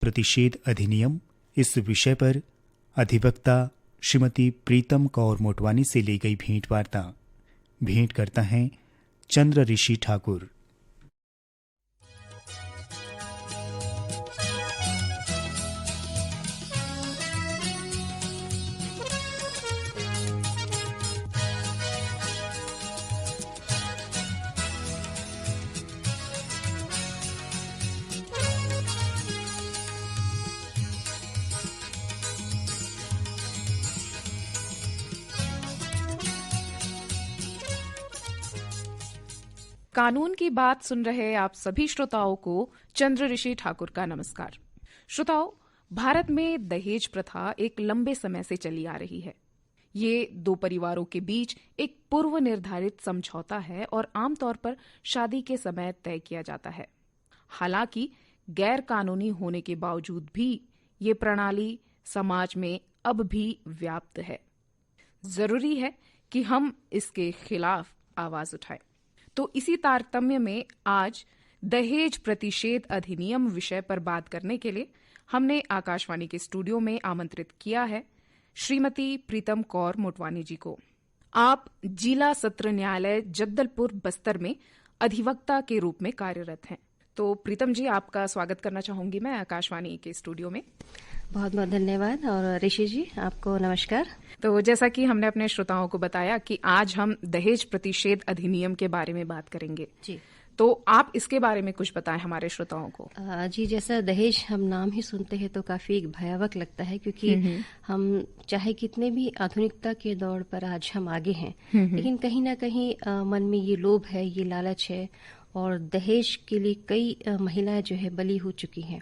प्रतिषेध अधिनियम, इस विषय पर अधिवक्ता श्रीमती प्रीतम कौर मोटवानी से ली गई भेंटवार्ता। भेंट करता है चंद्र ऋषि ठाकुर। कानून की बात सुन रहे आप सभी श्रोताओं को चंद्र ऋषि ठाकुर का नमस्कार। श्रोताओं, भारत में दहेज प्रथा एक लंबे समय से चली आ रही है। ये दो परिवारों के बीच एक पूर्व निर्धारित समझौता है और आमतौर पर शादी के समय तय किया जाता है। हालांकि गैर कानूनी होने के बावजूद भी ये प्रणाली समाज में अब भी व्याप्त है। जरूरी है कि हम इसके खिलाफ आवाज उठाएं। तो इसी तारतम्य में आज दहेज प्रतिषेध अधिनियम विषय पर बात करने के लिए हमने आकाशवाणी के स्टूडियो में आमंत्रित किया है श्रीमती प्रीतम कौर मोटवानी जी को। आप जिला सत्र न्यायालय जगदलपुर बस्तर में अधिवक्ता के रूप में कार्यरत हैं। तो प्रीतम जी, आपका स्वागत करना चाहूंगी मैं आकाशवाणी के स्टूडियो में। बहुत बहुत धन्यवाद। और ऋषि जी, आपको नमस्कार। तो जैसा कि हमने अपने श्रोताओं को बताया कि आज हम दहेज प्रतिषेध अधिनियम के बारे में बात करेंगे जी, तो आप इसके बारे में कुछ बताएं हमारे श्रोताओं को। जी, जैसा दहेज हम नाम ही सुनते हैं तो काफी एक भयावह लगता है, क्योंकि हम चाहे कितने भी आधुनिकता के दौर पर आज हम आगे हैं, लेकिन कहीं ना कहीं मन में ये लोभ है, ये लालच है, और दहेज के लिए कई महिलाएं जो है बली हो चुकी हैं।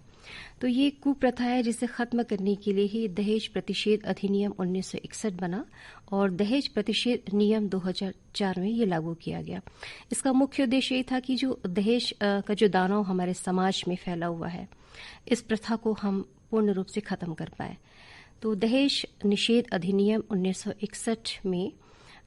तो ये कुप्रथा है जिसे खत्म करने के लिए ही दहेज प्रतिषेध अधिनियम 1961 बना और दहेज प्रतिषेध नियम 2004 में ये लागू किया गया। इसका मुख्य उद्देश्य ये था कि जो दहेज का जो दानव हमारे समाज में फैला हुआ है, इस प्रथा को हम पूर्ण रूप से खत्म कर पाए। तो दहेज निषेध अधिनियम 1961 में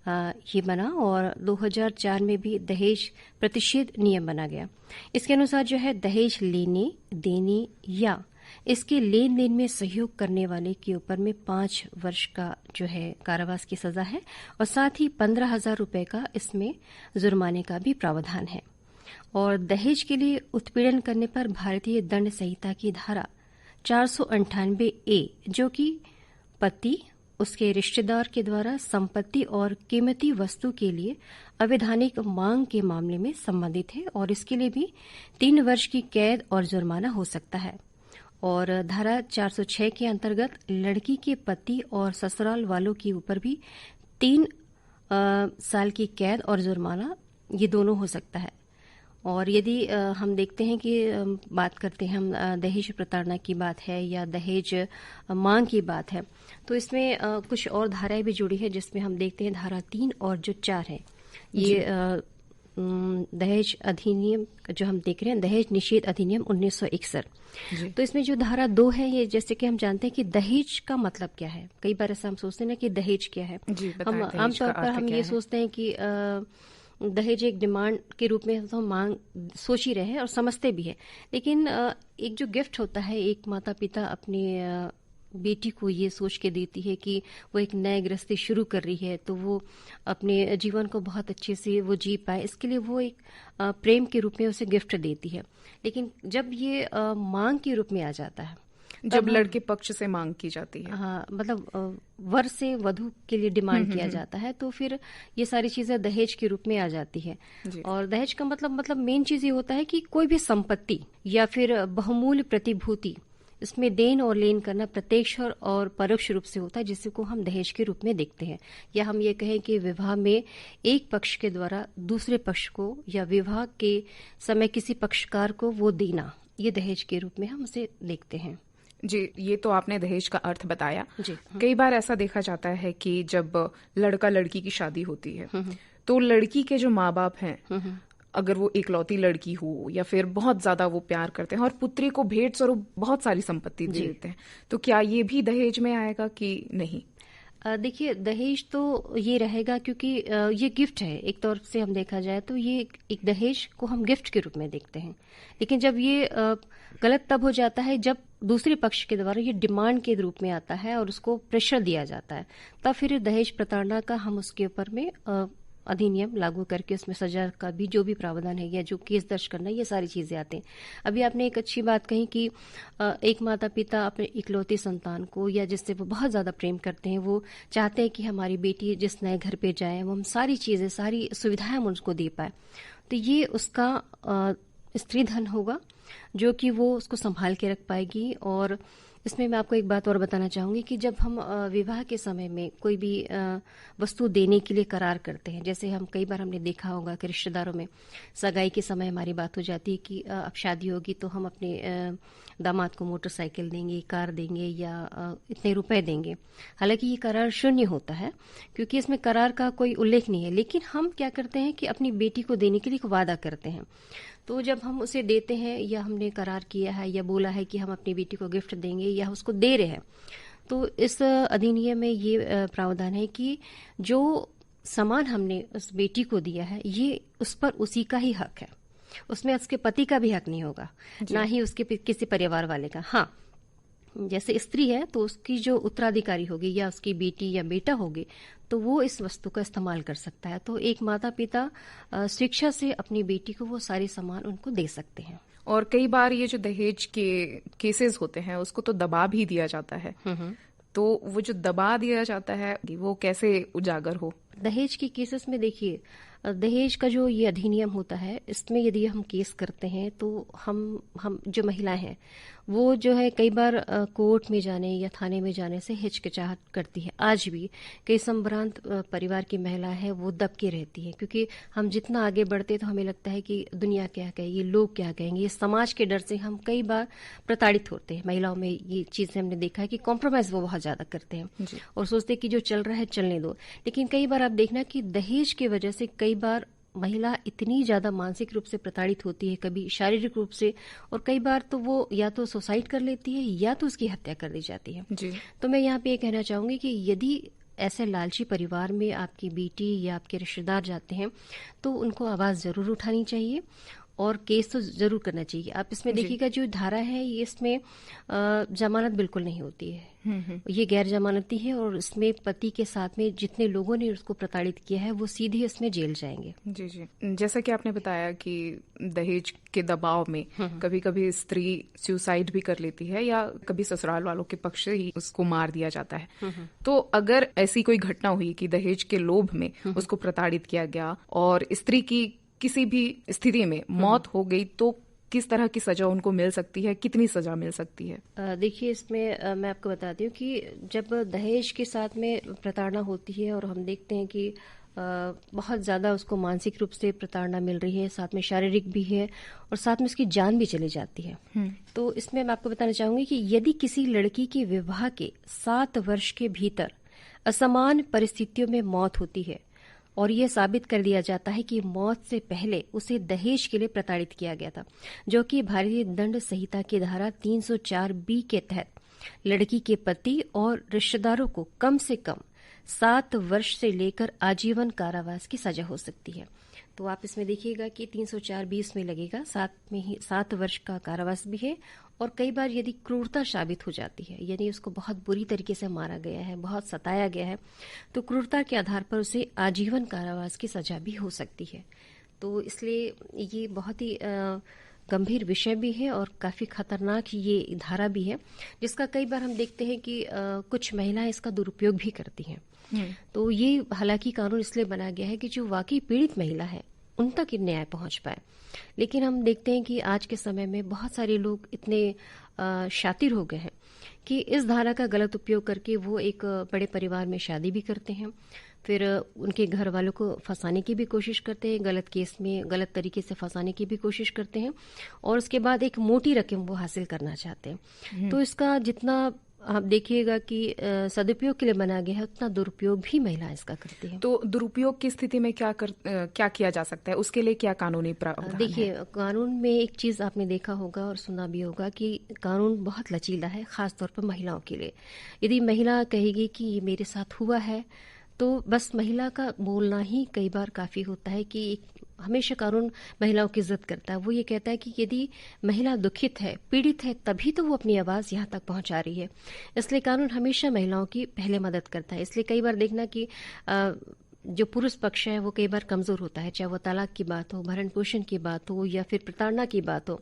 ये बना और 2004 में भी दहेज प्रतिषेध नियम बना गया। इसके अनुसार जो है दहेज लेने, देने या इसके लेन देन में सहयोग करने वाले के ऊपर में 5 वर्ष का जो है कारावास की सजा है और साथ ही 15,000 रुपए का इसमें जुर्माने का भी प्रावधान है। और दहेज के लिए उत्पीड़न करने पर भारतीय दंड संहिता की धारा 498A, जो कि पति, उसके रिश्तेदार के द्वारा संपत्ति और कीमती वस्तु के लिए अवैधानिक मांग के मामले में संबंधित है और इसके लिए भी 3 वर्ष की कैद और जुर्माना हो सकता है। और धारा 406 के अंतर्गत लड़की के पति और ससुराल वालों के ऊपर भी 3 साल की कैद और जुर्माना, ये दोनों हो सकता है। और यदि हम देखते हैं कि बात करते हैं हम दहेज प्रताड़ना की बात है या दहेज मांग की बात है, तो इसमें कुछ और धाराएं भी जुड़ी है, जिसमें हम देखते हैं धारा 3 और जो 4 है, ये दहेज अधिनियम जो हम देख रहे हैं, दहेज निषेध अधिनियम 1961। तो इसमें जो धारा 2 है, ये जैसे कि हम जानते हैं कि दहेज का मतलब क्या है। कई बार ऐसा हम सोचते हैं ना कि दहेज क्या है। हम आमतौर पर हम ये सोचते हैं कि दहेज एक डिमांड के रूप में तो मांग सोच ही रहे हैं और समझते भी है, लेकिन एक जो गिफ्ट होता है, एक माता पिता अपनी बेटी को ये सोच के देती है कि वो एक नए गृहस्थी शुरू कर रही है, तो वो अपने जीवन को बहुत अच्छे से वो जी पाए, इसके लिए वो एक प्रेम के रूप में उसे गिफ्ट देती है। लेकिन जब ये मांग के रूप में आ जाता है, जब लड़के पक्ष से मांग की जाती है, हाँ, मतलब वर से वधू के लिए डिमांड किया जाता है, तो फिर ये सारी चीजें दहेज के रूप में आ जाती है। और दहेज का मतलब मेन चीज ये होता है कि कोई भी संपत्ति या फिर बहुमूल्य प्रतिभूति, इसमें देन और लेन करना प्रत्यक्ष और परोक्ष रूप से होता है, जिसको हम दहेज के रूप में देखते हैं। या हम ये कहें कि विवाह में एक पक्ष के द्वारा दूसरे पक्ष को या विवाह के समय किसी पक्षकार को वो देना, ये दहेज के रूप में हम उसे देखते हैं। जी, ये तो आपने दहेज का अर्थ बताया। जी, कई बार ऐसा देखा जाता है कि जब लड़का लड़की की शादी होती है तो लड़की के जो माँ बाप हैं, अगर वो इकलौती लड़की हो या फिर बहुत ज्यादा वो प्यार करते हैं और पुत्री को भेंट स्वरूप बहुत सारी संपत्ति दे देते हैं, तो क्या ये भी दहेज में आएगा कि नहीं? देखिए, दहेज तो ये रहेगा क्योंकि ये गिफ्ट है। एक तौर से हम देखा जाए तो ये एक दहेज को हम गिफ्ट के रूप में देखते हैं। लेकिन जब ये गलत तब हो जाता है जब दूसरे पक्ष के द्वारा ये डिमांड के रूप में आता है और उसको प्रेशर दिया जाता है, तब फिर दहेज प्रताड़ना का हम उसके ऊपर में अधिनियम लागू करके उसमें सजा का भी जो भी प्रावधान है या जो केस दर्ज करना, ये सारी चीजें आते हैं। अभी आपने एक अच्छी बात कही कि एक माता पिता अपने इकलौती संतान को या जिससे वो बहुत ज्यादा प्रेम करते हैं, वो चाहते हैं कि हमारी बेटी जिस नए घर पे जाए वो हम सारी चीजें, सारी सुविधाएं हम उसको दे पाए। तो ये उसका स्त्री धन होगा जो कि वो उसको संभाल के रख पाएगी। और इसमें मैं आपको एक बात और बताना चाहूंगी कि जब हम विवाह के समय में कोई भी वस्तु देने के लिए करार करते हैं, जैसे हम कई बार हमने देखा होगा कि रिश्तेदारों में सगाई के समय हमारी बात हो जाती है कि अब शादी होगी तो हम अपने दामाद को मोटरसाइकिल देंगे, कार देंगे या इतने रुपए देंगे। हालांकि ये करार शून्य होता है क्योंकि इसमें करार का कोई उल्लेख नहीं है, लेकिन हम क्या करते हैं कि अपनी बेटी को देने के लिए एक वादा करते हैं। तो जब हम उसे देते हैं या हमने करार किया है या बोला है कि हम अपनी बेटी को गिफ्ट देंगे या उसको दे रहे हैं, तो इस अधिनियम में ये प्रावधान है कि जो सामान हमने उस बेटी को दिया है ये उस पर उसी का ही हक है, उसमें उसके पति का भी हक नहीं होगा, ना ही उसके किसी परिवार वाले का। हाँ, जैसे स्त्री है तो उसकी जो उत्तराधिकारी होगी या उसकी बेटी या बेटा होगी तो वो इस वस्तु का इस्तेमाल कर सकता है। तो एक माता पिता स्वेच्छा से अपनी बेटी को वो सारे सामान उनको दे सकते हैं। और कई बार ये जो दहेज के केसेस होते हैं उसको तो दबा भी दिया जाता है, तो वो जो दबा दिया जाता है वो कैसे उजागर हो? दहेज के केसेस में देखिए, दहेज का जो ये अधिनियम होता है इसमें यदि हम केस करते हैं तो हम जो महिलाएं हैं वो जो है कई बार कोर्ट में जाने या थाने में जाने से हिचकिचाहट करती है। आज भी कई संभ्रांत परिवार की महिला है वो दब के रहती है क्योंकि हम जितना आगे बढ़ते तो हमें लगता है कि दुनिया क्या कहेगी, लोग क्या कहेंगे, ये समाज के डर से हम कई बार प्रताड़ित होते हैं। महिलाओं में ये चीजें हमने देखा है कि कॉम्प्रोमाइज वो बहुत ज्यादा करते हैं और सोचते कि जो चल रहा है चलने दो। लेकिन कई बार आप देखना कि दहेज की वजह से कई बार महिला इतनी ज्यादा मानसिक रूप से प्रताड़ित होती है, कभी शारीरिक रूप से, और कई बार तो वो या तो सुसाइड कर लेती है या तो उसकी हत्या कर दी जाती है जी। तो मैं यहाँ पे ये कहना चाहूंगी कि यदि ऐसे लालची परिवार में आपकी बेटी या आपके रिश्तेदार जाते हैं तो उनको आवाज जरूर उठानी चाहिए और केस तो जरूर करना चाहिए। आप इसमें देखिएगा जो धारा है ये इसमें जमानत बिल्कुल नहीं होती है, ये गैर जमानती है और इसमें पति के साथ में जितने लोगों ने उसको प्रताड़ित किया है वो सीधे इसमें जेल जाएंगे। जी जी, जैसा कि आपने बताया कि दहेज के दबाव में कभी कभी स्त्री सुसाइड भी कर लेती है या कभी ससुराल वालों के पक्ष से ही उसको मार दिया जाता है। तो अगर ऐसी कोई घटना हुई कि दहेज के लोभ में उसको प्रताड़ित किया गया और स्त्री की किसी भी स्थिति में मौत हो गई तो किस तरह की सजा उनको मिल सकती है, कितनी सजा मिल सकती है? देखिए इसमें मैं आपको बताती हूँ कि जब दहेज के साथ में प्रताड़ना होती है और हम देखते हैं कि बहुत ज्यादा उसको मानसिक रूप से प्रताड़ना मिल रही है, साथ में शारीरिक भी है और साथ में उसकी जान भी चली जाती है। तो इसमें मैं आपको बताना चाहूंगी कि यदि किसी लड़की के विवाह के 7 वर्ष के भीतर असमान परिस्थितियों में मौत होती है और यह साबित कर दिया जाता है कि मौत से पहले उसे दहेज के लिए प्रताड़ित किया गया था, जो कि भारतीय दंड संहिता की धारा 304B के तहत लड़की के पति और रिश्तेदारों को कम से कम 7 वर्ष से लेकर आजीवन कारावास की सजा हो सकती है। तो आप इसमें देखिएगा कि 304B में लगेगा, साथ में ही 7 वर्ष का कारावास भी है। और कई बार यदि क्रूरता साबित हो जाती है, यानी उसको बहुत बुरी तरीके से मारा गया है, बहुत सताया गया है, तो क्रूरता के आधार पर उसे आजीवन कारावास की सजा भी हो सकती है। तो इसलिए ये बहुत ही गंभीर विषय भी है और काफी खतरनाक ये धारा भी है, जिसका कई बार हम देखते हैं कि कुछ महिलाएं इसका दुरुपयोग भी करती हैं। तो ये हालांकि कानून इसलिए बनाया गया है कि जो वाकई पीड़ित महिला है उन तक न्याय पहुंच पाए। लेकिन हम देखते हैं कि आज के समय में बहुत सारे लोग इतने शातिर हो गए हैं कि इस धारा का गलत उपयोग करके वो एक बड़े परिवार में शादी भी करते हैं, फिर उनके घर वालों को फंसाने की भी कोशिश करते हैं, गलत केस में गलत तरीके से फंसाने की भी कोशिश करते हैं और उसके बाद एक मोटी रकम वो हासिल करना चाहते हैं। तो इसका जितना आप देखिएगा कि सदुपयोग के लिए बनाया गया है, उतना दुरुपयोग भी महिलाएं इसका करती हैं। तो दुरुपयोग की स्थिति में क्या किया जा सकता है, उसके लिए क्या कानूनी प्रावधान है? देखिए, कानून में एक चीज आपने देखा होगा और सुना भी होगा कि कानून बहुत लचीला है, खास तौर पर महिलाओं के लिए। यदि महिला कहेगी कि ये मेरे साथ हुआ है, तो बस महिला का बोलना ही कई बार काफी होता है कि हमेशा कानून महिलाओं की इज्जत करता है। वो ये कहता है कि यदि महिला दुखित है, पीड़ित है, तभी तो वो अपनी आवाज यहाँ तक पहुंचा रही है। इसलिए कानून हमेशा महिलाओं की पहले मदद करता है। इसलिए कई बार देखना कि जो पुरुष पक्ष है वो कई बार कमजोर होता है, चाहे वो तलाक की बात हो, भरण पोषण की बात हो या फिर प्रताड़ना की बात हो।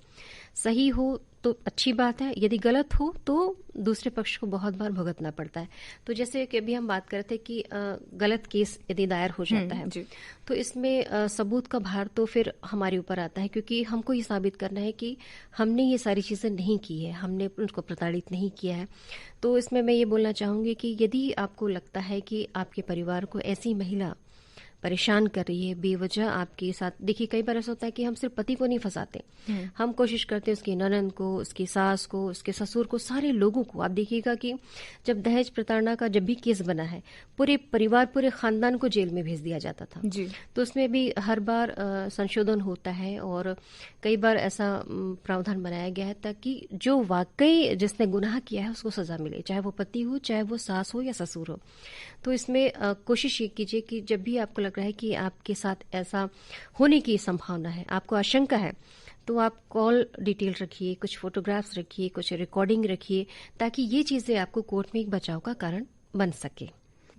सही हो तो अच्छी बात है, यदि गलत हो तो दूसरे पक्ष को बहुत बार भुगतना पड़ता है। तो जैसे कि अभी हम बात कर रहे थे कि गलत केस यदि दायर हो जाता है तो इसमें सबूत का भार तो फिर हमारे ऊपर आता है, क्योंकि हमको ये साबित करना है कि हमने ये सारी चीजें नहीं की है, हमने उनको प्रताड़ित नहीं किया है। तो इसमें मैं ये बोलना चाहूंगी कि यदि आपको लगता है कि आपके परिवार को ऐसी महिला परेशान कर रही है बेवजह आपके साथ, देखिए कई बार ऐसा होता है कि हम सिर्फ पति को नहीं फंसाते, हम कोशिश करते हैं उसकी ननद को, उसकी सास को, उसके ससुर को, सारे लोगों को। आप देखिएगा कि जब दहेज प्रताड़ना का जब भी केस बना है, पूरे परिवार, पूरे खानदान को जेल में भेज दिया जाता था जी। तो उसमें भी हर बार संशोधन होता है और कई बार ऐसा प्रावधान बनाया गया है ताकि जो वाकई जिसने गुनाह किया है उसको सजा मिले, चाहे वो पति हो, चाहे वो सास हो या ससुर हो। तो इसमें कोशिश ये कीजिए कि जब भी आपको लग रहा है कि आपके साथ ऐसा होने की संभावना है, आपको आशंका है, तो आप कॉल डिटेल रखिए, कुछ फोटोग्राफ्स रखिए, कुछ रिकॉर्डिंग रखिए, ताकि ये चीजें आपको कोर्ट में एक बचाव का कारण बन सके।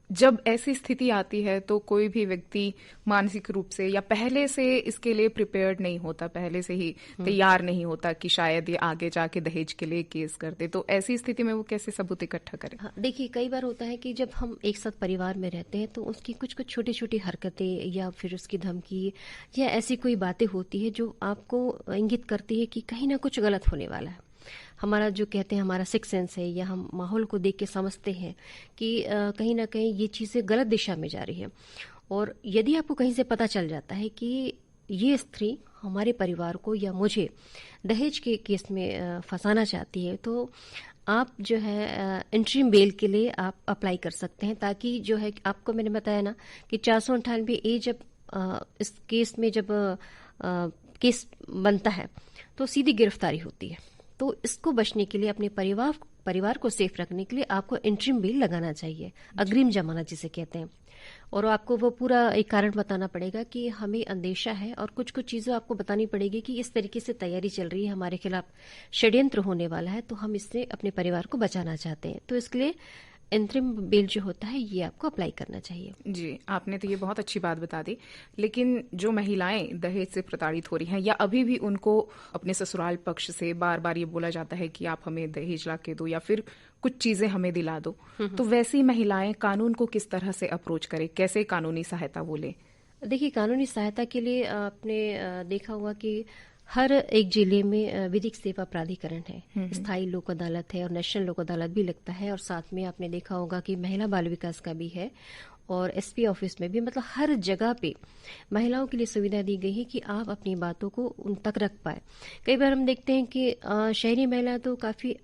जब ऐसी स्थिति आती है तो कोई भी व्यक्ति मानसिक रूप से या पहले से इसके लिए प्रिपेयर्ड नहीं होता, पहले से ही तैयार नहीं होता कि शायद ये आगे जाके दहेज के लिए केस कर दे, तो ऐसी स्थिति में वो कैसे सबूत इकट्ठा करे? हाँ, देखिए कई बार होता है कि जब हम एक साथ परिवार में रहते हैं तो उसकी कुछ कुछ छोटी छोटी हरकतें या फिर उसकी धमकी या ऐसी कोई बातें होती है जो आपको इंगित करती है कि कहीं ना कुछ गलत होने वाला है। हमारा जो कहते हैं हमारा सिक्स सेंस है, या हम माहौल को देख के समझते हैं कि कहीं ना कहीं ये चीजें गलत दिशा में जा रही है। और यदि आपको कहीं से पता चल जाता है कि ये स्त्री हमारे परिवार को या मुझे दहेज के केस में फंसाना चाहती है, तो आप जो है इंटरिम बेल के लिए आप अप्लाई कर सकते हैं, ताकि जो है आपको मैंने बताया ना कि 498A जब इस केस में जब केस बनता है तो सीधी गिरफ्तारी होती है। तो इसको बचने के लिए अपने परिवार को सेफ रखने के लिए आपको इंटरिम बेल लगाना चाहिए, अग्रिम जमानत जिसे कहते हैं। और आपको वो पूरा एक कारण बताना पड़ेगा कि हमें अंदेशा है और कुछ कुछ चीजें आपको बतानी पड़ेगी कि इस तरीके से तैयारी चल रही है, हमारे खिलाफ षड्यंत्र होने वाला है, तो हम इससे अपने परिवार को बचाना चाहते हैं। तो इसके लिए इंटरिम बेल जो होता है ये आपको अप्लाई करना चाहिए। जी, आपने तो ये बहुत अच्छी बात बता दी। लेकिन जो महिलाएं दहेज से प्रताड़ित हो रही हैं या अभी भी उनको अपने ससुराल पक्ष से बार बार ये बोला जाता है कि आप हमें दहेज ला के दो या फिर कुछ चीजें हमें दिला दो, तो वैसी महिलाएं कानून को किस तरह से अप्रोच करें, कैसे कानूनी सहायता वो लें? देखिए, कानूनी सहायता के लिए आपने देखा होगा कि हर एक जिले में विधिक सेवा प्राधिकरण है, स्थायी लोक अदालत है और नेशनल लोक अदालत भी लगता है। और साथ में आपने देखा होगा कि महिला बाल विकास का भी है और एसपी ऑफिस में भी, मतलब हर जगह पे महिलाओं के लिए सुविधा दी गई है कि आप अपनी बातों को उन तक रख पाए। कई बार हम देखते हैं कि शहरी महिला तो काफी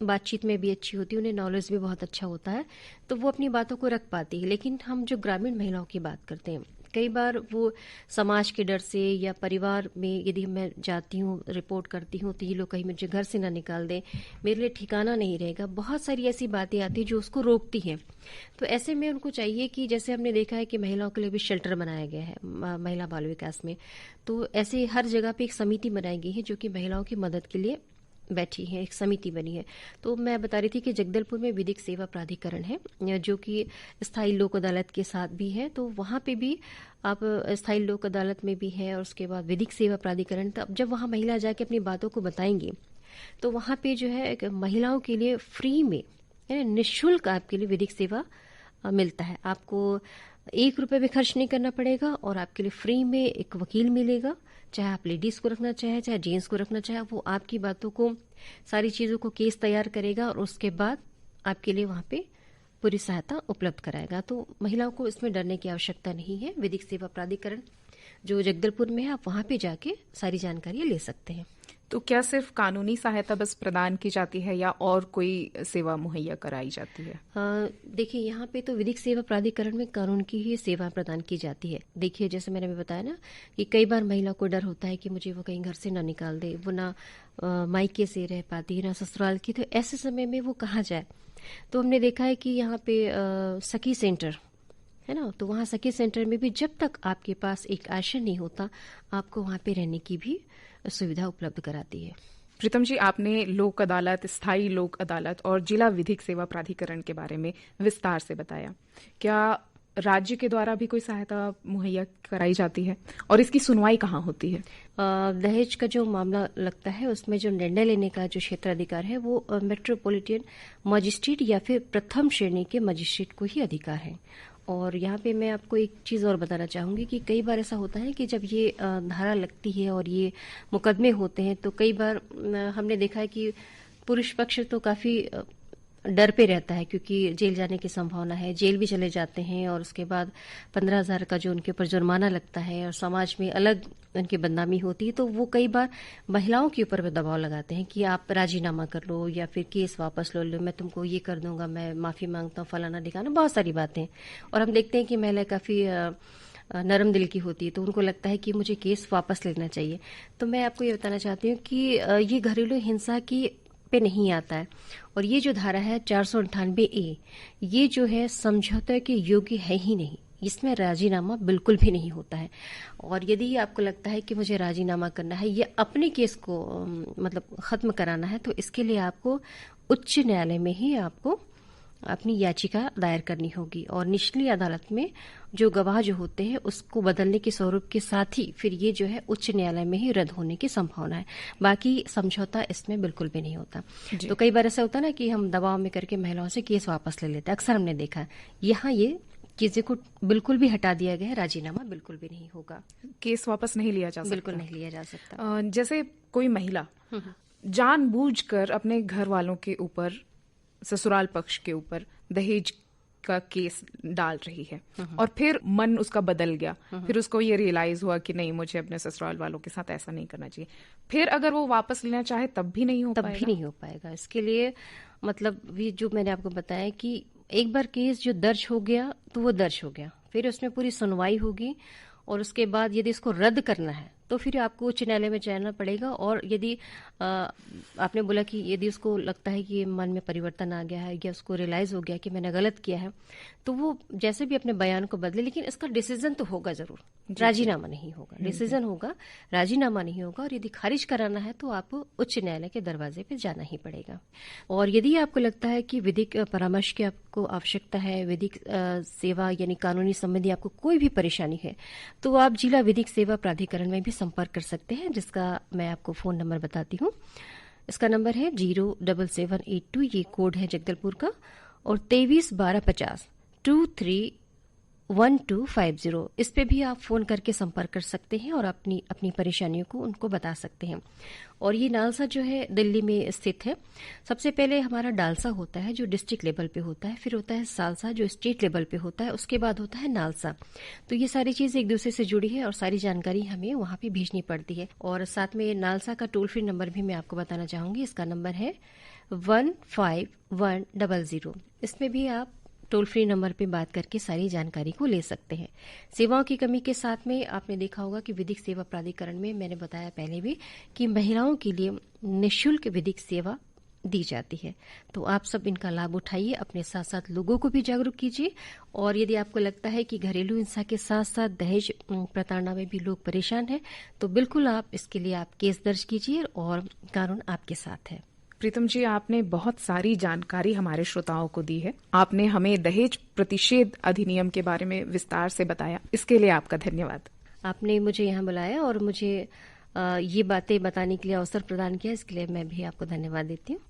बातचीत में भी अच्छी होती है, उन्हें नॉलेज भी बहुत अच्छा होता है, तो वो अपनी बातों को रख पाती है। लेकिन हम जो ग्रामीण महिलाओं की बात करते हैं, कई बार वो समाज के डर से या परिवार में यदि मैं जाती हूँ, रिपोर्ट करती हूँ, तो ये लोग कहीं मुझे घर से ना निकाल दें, मेरे लिए ठिकाना नहीं रहेगा, बहुत सारी ऐसी बातें आती हैं जो उसको रोकती हैं। तो ऐसे में उनको चाहिए कि जैसे हमने देखा है कि महिलाओं के लिए भी शेल्टर बनाया गया है महिला बाल विकास में, तो ऐसे हर जगह पे एक समिति बनाई गई है जो कि महिलाओं की मदद के लिए बैठी है, एक समिति बनी है। तो मैं बता रही थी कि जगदलपुर में विधिक सेवा प्राधिकरण है जो कि स्थायी लोक अदालत के साथ भी है, तो वहां पे भी आप स्थायी लोक अदालत में भी है और उसके बाद विधिक सेवा प्राधिकरण। तो अब जब वहां महिला जाके अपनी बातों को बताएंगी तो वहां पे जो है महिलाओं के लिए फ्री में यानी निःशुल्क आपके लिए विधिक सेवा मिलता है। आपको 1 रुपए भी खर्च नहीं करना पड़ेगा और आपके लिए फ्री में एक वकील मिलेगा, चाहे आप लेडीज को रखना चाहे चाहे जेंट्स को रखना चाहे, वो आपकी बातों को, सारी चीजों को केस तैयार करेगा और उसके बाद आपके लिए वहां पे पूरी सहायता उपलब्ध कराएगा। तो महिलाओं को इसमें डरने की आवश्यकता नहीं है। विधिक सेवा प्राधिकरण जो जगदलपुर में है, आप वहां पे जाके सारी जानकारी ले सकते हैं। तो क्या सिर्फ कानूनी सहायता बस प्रदान की जाती है या और कोई सेवा मुहैया कराई जाती है? देखिए, यहाँ पे तो विधिक सेवा प्राधिकरण में कानून की ही सेवा प्रदान की जाती है। देखिए, जैसे मैंने भी बताया ना कि कई बार महिला को डर होता है कि मुझे वो कहीं घर से ना निकाल दे, वो ना मायके से रह पाती है ना ससुराल की, तो ऐसे समय में वो कहाँ जाए। तो हमने देखा है कि यहाँ पे सखी सेंटर है ना, तो वहाँ सखी सेंटर में भी जब तक आपके पास एक आश्रय नहीं होता, आपको वहाँ पे रहने की भी सुविधा उपलब्ध कराती है। प्रीतम जी, आपने लोक अदालत, स्थायी लोक अदालत और जिला विधिक सेवा प्राधिकरण के बारे में विस्तार से बताया। क्या राज्य के द्वारा भी कोई सहायता मुहैया कराई जाती है और इसकी सुनवाई कहाँ होती है? दहेज का जो मामला लगता है उसमें जो निर्णय लेने का जो क्षेत्राधिकार है वो मेट्रोपॉलिटन मजिस्ट्रेट या फिर प्रथम श्रेणी के मजिस्ट्रेट को ही अधिकार है। और यहाँ पे मैं आपको एक चीज़ और बताना चाहूँगी कि कई बार ऐसा होता है कि जब ये धारा लगती है और ये मुकदमे होते हैं तो कई बार हमने देखा है कि पुरुष पक्ष तो काफ़ी डर पे रहता है, क्योंकि जेल जाने की संभावना है, जेल भी चले जाते हैं और उसके बाद 15,000 का जो उनके ऊपर जुर्माना लगता है और समाज में अलग उनकी बदनामी होती है। तो वो कई बार महिलाओं के ऊपर दबाव लगाते हैं कि आप राजीनामा कर लो या फिर केस वापस लो, मैं तुमको ये कर दूंगा, मैं माफी मांगता हूँ, फलाना दिखाना, बहुत सारी बातें। और हम देखते हैं कि महिला काफी नरम दिल की होती है, तो उनको लगता है कि मुझे केस वापस लेना चाहिए। तो मैं आपको ये बताना चाहती हूँ कि ये घरेलू हिंसा की पे नहीं आता है। और ये जो धारा है 498A, ये जो है समझौते के योग्य है ही नहीं, इसमें राजीनामा बिल्कुल भी नहीं होता है। और यदि आपको लगता है कि मुझे राजीनामा करना है या अपने केस को मतलब खत्म कराना है, तो इसके लिए आपको उच्च न्यायालय में ही आपको अपनी याचिका दायर करनी होगी। और निचली अदालत में जो गवाह जो होते हैं उसको बदलने के स्वरूप के साथ ही फिर ये जो है उच्च न्यायालय में ही रद्द होने की संभावना है। बाकी समझौता इसमें बिल्कुल भी नहीं होता। तो कई बार ऐसा होता है ना कि हम दबाव में करके महिलाओं से केस वापस ले लेते हैं, अक्सर हमने देखा है। यहाँ ये चीजें को बिल्कुल भी हटा दिया गया है, राजीनामा बिल्कुल भी नहीं होगा, केस वापस नहीं लिया जा सकता, बिल्कुल नहीं लिया जा सकता। जैसे कोई महिला जानबूझकर अपने घर वालों के ऊपर, ससुराल पक्ष के ऊपर दहेज का केस डाल रही है और फिर मन उसका बदल गया, फिर उसको ये रियलाइज हुआ कि नहीं, मुझे अपने ससुराल वालों के साथ ऐसा नहीं करना चाहिए, फिर अगर वो वापस लेना चाहे तब भी नहीं हो पाएगा। इसके लिए मतलब ये जो मैंने आपको बताया कि एक बार केस जो दर्ज हो गया तो वो दर्ज हो गया, फिर उसमें पूरी सुनवाई होगी और उसके बाद यदि इसको रद्द करना है तो फिर आपको उच्च न्यायालय में जाना पड़ेगा। और यदि आपने बोला कि यदि उसको लगता है कि मन में परिवर्तन आ गया है या उसको रियलाइज हो गया कि मैंने गलत किया है, तो वो जैसे भी अपने बयान को बदले, लेकिन इसका डिसीजन तो होगा जरूर, राजीनामा नहीं होगा। डिसीजन होगा, राजीनामा नहीं होगा। और यदि खारिज कराना है तो आपको उच्च न्यायालय के दरवाजे पे जाना ही पड़ेगा। और यदि आपको लगता है कि विधिक परामर्श की आपको आवश्यकता है, विधिक सेवा यानी कानूनी संबंधी आपको कोई भी परेशानी है, तो आप जिला विधिक सेवा प्राधिकरण में भी संपर्क कर सकते हैं, जिसका मैं आपको फोन नंबर बताती हूँ। इसका नंबर है 07782, ये कोड है जगदलपुर का, और 231250 231250। इस पे भी आप फोन करके संपर्क कर सकते हैं और अपनी अपनी परेशानियों को उनको बता सकते हैं। और ये नालसा जो है दिल्ली में स्थित है। सबसे पहले हमारा डालसा होता है जो डिस्ट्रिक्ट लेवल पे होता है, फिर होता है सालसा जो स्टेट लेवल पे होता है, उसके बाद होता है नालसा। तो ये सारी चीज एक दूसरे से जुड़ी है और सारी जानकारी हमें वहां पे भेजनी पड़ती है। और साथ में नालसा का टोल फ्री नंबर भी मैं आपको बताना चाहूंगी। इसका नंबर है 15100। इसमें भी आप टोल फ्री नंबर पे बात करके सारी जानकारी को ले सकते हैं। सेवाओं की कमी के साथ में आपने देखा होगा कि विधिक सेवा प्राधिकरण में मैंने बताया पहले भी कि महिलाओं के लिए निःशुल्क विधिक सेवा दी जाती है। तो आप सब इनका लाभ उठाइए, अपने साथ साथ लोगों को भी जागरूक कीजिए। और यदि आपको लगता है कि घरेलू हिंसा के साथ साथ दहेज प्रताड़ना में भी लोग परेशान हैं, तो बिल्कुल आप इसके लिए आप केस दर्ज कीजिए और कानून आपके साथ है। प्रीतम जी, आपने बहुत सारी जानकारी हमारे श्रोताओं को दी है। आपने हमें दहेज प्रतिषेध अधिनियम के बारे में विस्तार से बताया, इसके लिए आपका धन्यवाद। आपने मुझे यहाँ बुलाया और मुझे ये बातें बताने के लिए अवसर प्रदान किया, इसके लिए मैं भी आपको धन्यवाद देती हूँ।